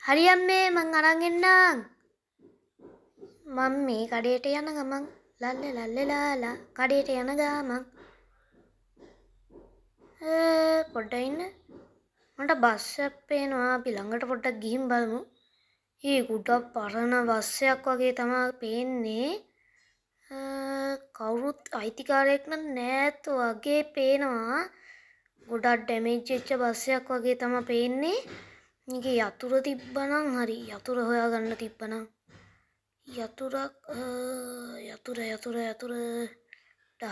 හරි අම්මේ මං අරන් එන්නම්. මම මේ කඩේට යන ගමන් ලල්ලේ ලල්ලේ ලාලා කඩේට යන ගමන් පොඩ්ඩක් ඉන්න. මට බස් එකක් පේනවා. අපි ළඟට පොඩ්ඩක් ගිහින් බලමු. ගොඩක් පරණ බස් එකක් වගේ තමයි පේන්නේ. කවුරුත් අයිතිකාරයෙක් නම් නැත් වගේ පේනවා. ගොඩක් ඩැමේජ් වෙච්ච බස් එකක් වගේ තමයි පේන්නේ. මේකේ යතුරු තිබ්බනම් හරි. යතුරු හොයාගන්න තිබ්බනම්. යතුරු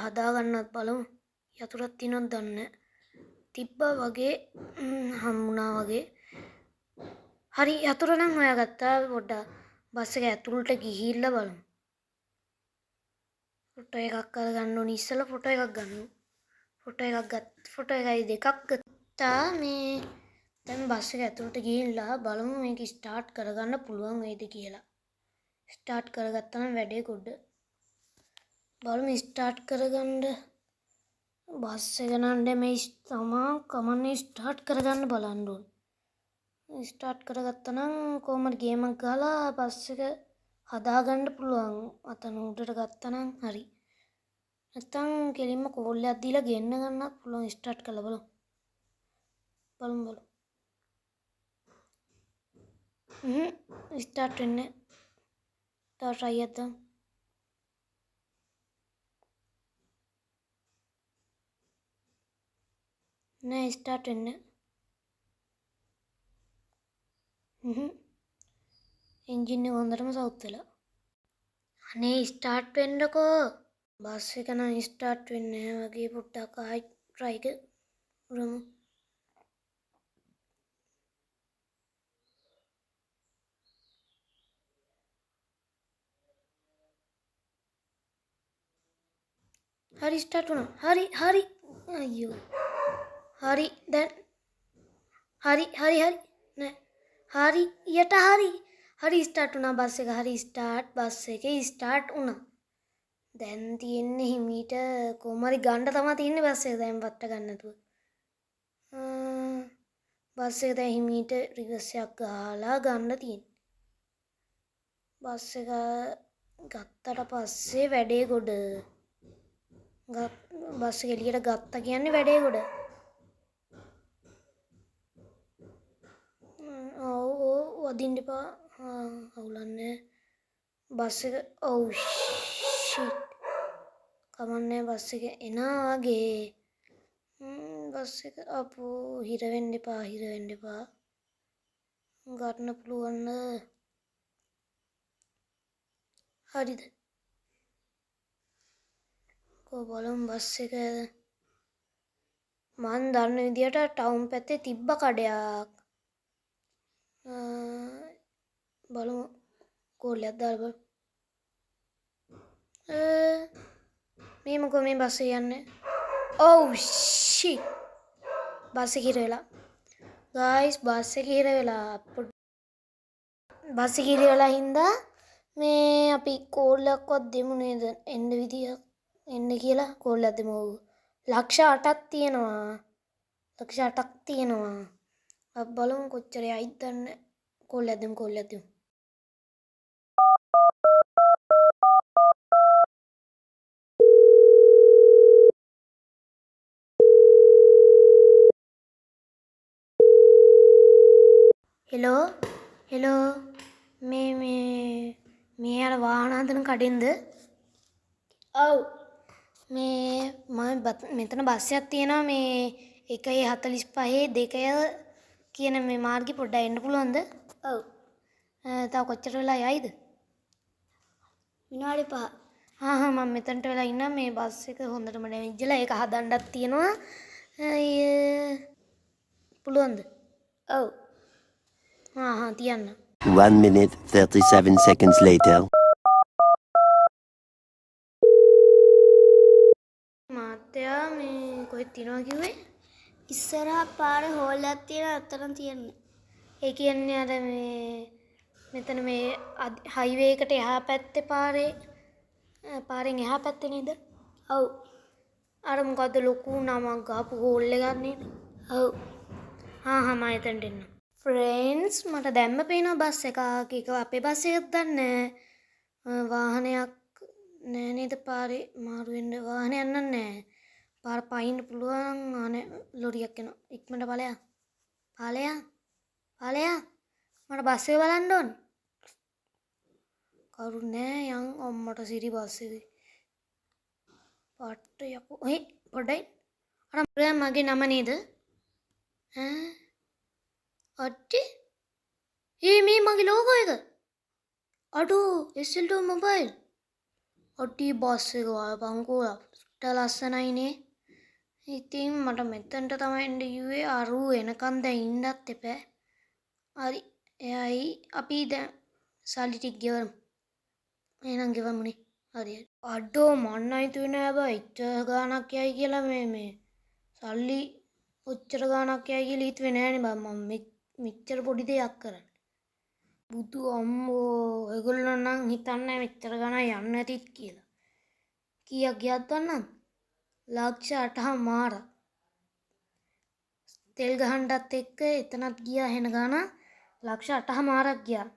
හදාගන්නත් බලමු. යතුරක් තියෙනවද දන්නේ නැහැ. තිබ්බා වගේ හම්බුණා වගේ. හරි යතුරු නම් හොයාගත්තා. පොඩ්ඩක් බස් එක ඇතුළට ගිහිල්ලා බලමු. ෆොටෝ එකක් අරගන්න ඕනි. ඉස්සෙල්ලා ෆොටෝ එකක් ගන්න. ෆොටෝ එකයි දෙකක් ගත්තා. මේ දැන් බස් එක ඇතුළට ගිහිල්ලා බලමු මේක ස්ටාර්ට් කරගන්න පුළුවන් වේද කියලා. ස්ටාර්ට් කරගත්තා නම් වැඩේ ගොඩ. බලමු ස්ටාර්ට් කරගන්න. බස් එක නම් ඩැමේජ් තමයි. කමන්නේ ස්ටාර්ට් කරගන්න බලන්න ඕන. ස්ටාර්ට් කරගත්තා නම් කොහමද ගේම් එකක් ගහලා බස් එක හදාගන්න පුළුවන්. අතන උඩට ගත්තා නම් හරි. නැත්තම් කෙලින්ම කෝල් එකක් දීලා ගෙන්න ගන්නත් පුළුවන්. ස්ටාර්ට් කරලා බලමු. ස්ටාර්ට් වෙන්නේ. තව try එකක් දාමු. නෑ ස්ටාර්ට් වෙන්නේ. එන්ජින් එක හොඳටම සවුත් වෙලා. අනේ ස්ටාර්ට් වෙන්නකෝ. බස් එක නම් ස්ටාර්ට් වෙන්නේ නැහැ වගේ. පොඩ්ඩක් ආයි try කරමු. හරි ස්ටාර්ට් වුණා. හරි අයියෝ. හරි දැන් හරි නෑ හරි යට හරි ස්ටාර්ට් වුණා බස් එක. හරි ස්ටාර්ට්. බස් එකේ ස්ටාර්ට් වුණා. දැන් තියෙන්නේ හිමීට කොහොම හරි ගන්න තමයි තියෙන්නේ බස් එක. දැන් වට ගන්න නැතුව. බස් එක දැන් හිමීට රිවර්ස් එකක් ගහලා ගන්න තියෙන්නේ. බස් එක ගත්තට පස්සේ වැඩේ ගොඩ. බස් එක එළියට ගත්තා කියන්නේ වැඩේ ගොඩ. වදින්න එපා. අවුලන්නේ බස් එක. ඔව් ෂිට්. කමන්නේ බස් එක එනවා වගේ. බස් එක අපෝ හිර වෙන්න එපා. ගන්න පුළුවන්. හරිද? බලමු බස් එක. මන් දන්න විදියට ටවුන් පැත්තේ තිබ්බ කඩයක්. බලමු කෝල්ලයක් දාලා බලමු. මේ මොකෝ මේ බස් එක යන්නේ. ඔව් ෂිට්. බස් එක හිර වෙලා. ගායිස් බස් එක හිර වෙලා. බස් එක හිර වෙලා හින්දා මේ අපි කෝල්ලක්වත් දෙමු නේද? එන්න කියලා කෝල්ලයක් දෙමු. ලක්ෂ 8ක් තියෙනවා. අපි බලමු කොච්චර යයිද දන්නේ. කෝල්ලයක් දෙමු. හෙලෝ මේ අර වාහන හදන කඩෙන්ද? ඔව්. මෙතන බස් එකක් තියෙනවා. මේ 1:45 2 කියන මේ මාර්ගේ පොඩ්ඩක් එන්න පුළුවන්ද? ඔව්. තව කොච්චර වෙලා යයිද? විනාඩි 5. මම මෙතනට වෙලා ඉන්නම්. මේ බස් එක හොඳටම ඩැමේජ්ලා. ඒක හදන්නත් තියෙනවා. පුළුවන්ද? ඔව්. තියන්න. 1 minute 37 seconds later. මාත්‍යා මේ කොහෙද තියනවා කිව්වේ? ඉස්සරහා පාරේ හෝල් එකක් තියෙනවා. අතන තියන්න. ඒ කියන්නේ අර මෙතන මේ හයිවේ එකට එහා පැත්තේ පාරෙන් එහා පැත්තේ නේද? ඔව්. අර මොකද්ද ලොකු නමක් ගහපු හෝල් එකක් නේද? ඔව්. මම එතනට එන්නම්. ෆ්‍රෙන්ඩ්ස් මට දැම්ම පේනවා බස් එකක් අපේ බස් එකක් දන්නේ වාහනයක් නෑ නේද පාරේ මාරු වෙන්න වාහනයක් නෑ පාර පයින්න පුළුවන් අනේ ලොරියක් එනවා ඉක්මනට ඵලයා මට බස් එක බලන්න ඕන කවුරු නෑ යන් අම්මට සිරි බස් එකේ පට්ට යකෝ පොඩ්ඩයි අර මගේ නම නේද ඈ අට්ටි මේ මගේ ලෝගෝ එක අඩෝ SL2 මොබයිල් අට්ටි බස් එක බලපංකෝ සුට්ට ලස්සනයිනේ ඉතින් මට මෙතනට තමයි එන්න කිව්වේ අරු එනකන් දැන් ඉන්නත් එපා හරි එයයි අපි දැන් සල්ලි ටික ගෙවමු එහෙනම් ගෙවමුනේ හරි අඩෝ මන්න හිතුවේ නෑ බා ඉච්චර ගාණක් යයි කියලා මේ සල්ලි ඔච්චර ගාණක් යයි කියලා හිතුවේ නෑනේ බා මම මෙච්චර පොඩි දෙයක් කරන්නේ බුදු අම්මෝ ඒගොල්ලෝ නම් හිතන්නේ මෙච්චර ගාණක් යන්නේ නැතිත් කියලා කීයක් ගියත් දන්නවද ලක්ෂ 8මාරක් තෙල් ගහන්නත් එක්ක එතනත් ගියා හෙන ගාන ලක්ෂ 8මාරක් ගියා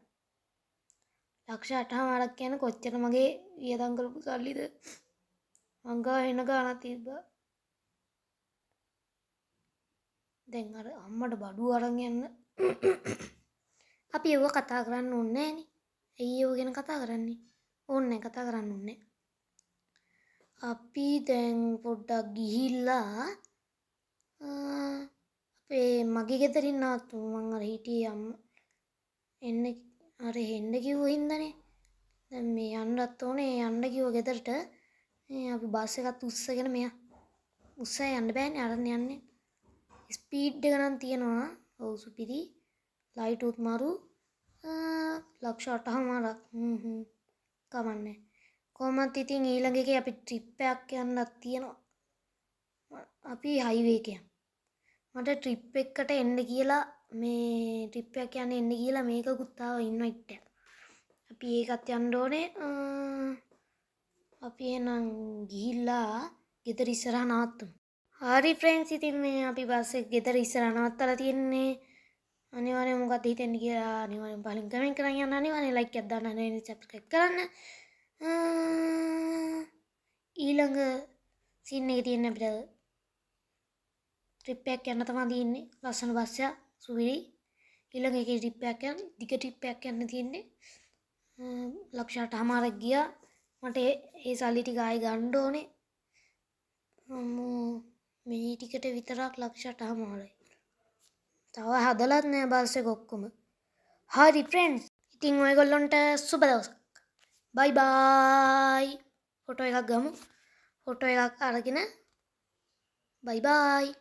ලක්ෂ 8මාරක් කියන්නේ කොච්චර මගේ වියදම් කරපු සල්ලිද මංගා හෙන ගානක් තිබ්බා දැන් අර අම්මට බඩුව අරන් යන්න අපි ඒව කතා කරන්න ඕනේ නෑනේ ඇයි ඒව ගැන කතා කරන්නේ ඕනේ කතා කරන්න ඕනේ අපි දැන් පොඩ්ඩක් ගිහිල්ලා අපේ මගේ ගෙදරින් නාතු මං අර හිටියේ අම්මා එන්න අර හෙන්න කිව්ව හින්දානේ දැන් මේ යන්නත් ඕනේ යන්න කිව්ව ගෙදරට අපි බස් එකත් උස්සගෙන මෙයා උස්සා යන්න බෑනේ අරන් යන්නේ ස්පීඩ් එක නම් තියනවා ඔව් සුපිරි ලයිට් උත් මාරු ලක්ෂ 8මාරක් කමන්නේ කොහොමත් ඉතින් ඊළඟ එකේ අපි ට්‍රිප් එකක් යන්නත් තියෙනවා අපි හයිවේ එක යමු මට ට්‍රිප් එකකට එන්න කියලා මේ ට්‍රිප් එකක් යන්න එන්න කියලා මේකකුත් ආව ඉන්වයිට් එක අපි ඒකත් යන්න ඕනේ අපි එහෙනම් ගිහිල්ලා ගෙදර ඉස්සරහ නවත්තමු හරි ෆ්‍රෙන්ඩ්ස් ඉතින් මේ අපි බස් එක ගෙදර ඉස්සරහ නවත්තලා තියෙන්නේ අනිවාර්යෙන් මොකක්ද හිතෙන්නේ කියලා අනිවාර්යෙන් පලින් කමෙන්ට් කරන් යන්න අනිවාර්යෙන් ලයික් එකක් දාන්න අනිවාර්යෙන් සබ්ස්ක්‍රයිබ් කරන්න ඊළඟ සීන් එකේ තියෙන අපිට ට්‍රිප් එකක් යන්න තමයි තියෙන්නේ ලස්සන බස් එක සුවිලි ඊළඟ එකේ ට්‍රිප් එකක් යන දිග ට්‍රිප් එකක් යන්න තියෙන්නේ ලක්ෂ 8මාරක් ගියා මට ඒ සල්ලි ටික ආයෙ ගන්න ඕනේ මේ ටිකට විතරක් ලක්ෂ 8මාරයි තව හදලත් නෑ බස් එක ඔක්කොම හරි ෆ්‍රෙන්ඩ්ස් ඉතින් ඔයගොල්ලන්ට සුබ දවසක් බයි බයි ෆොටෝ එකක් ගමු ෆොටෝ එකක් අරගෙන බයි බයි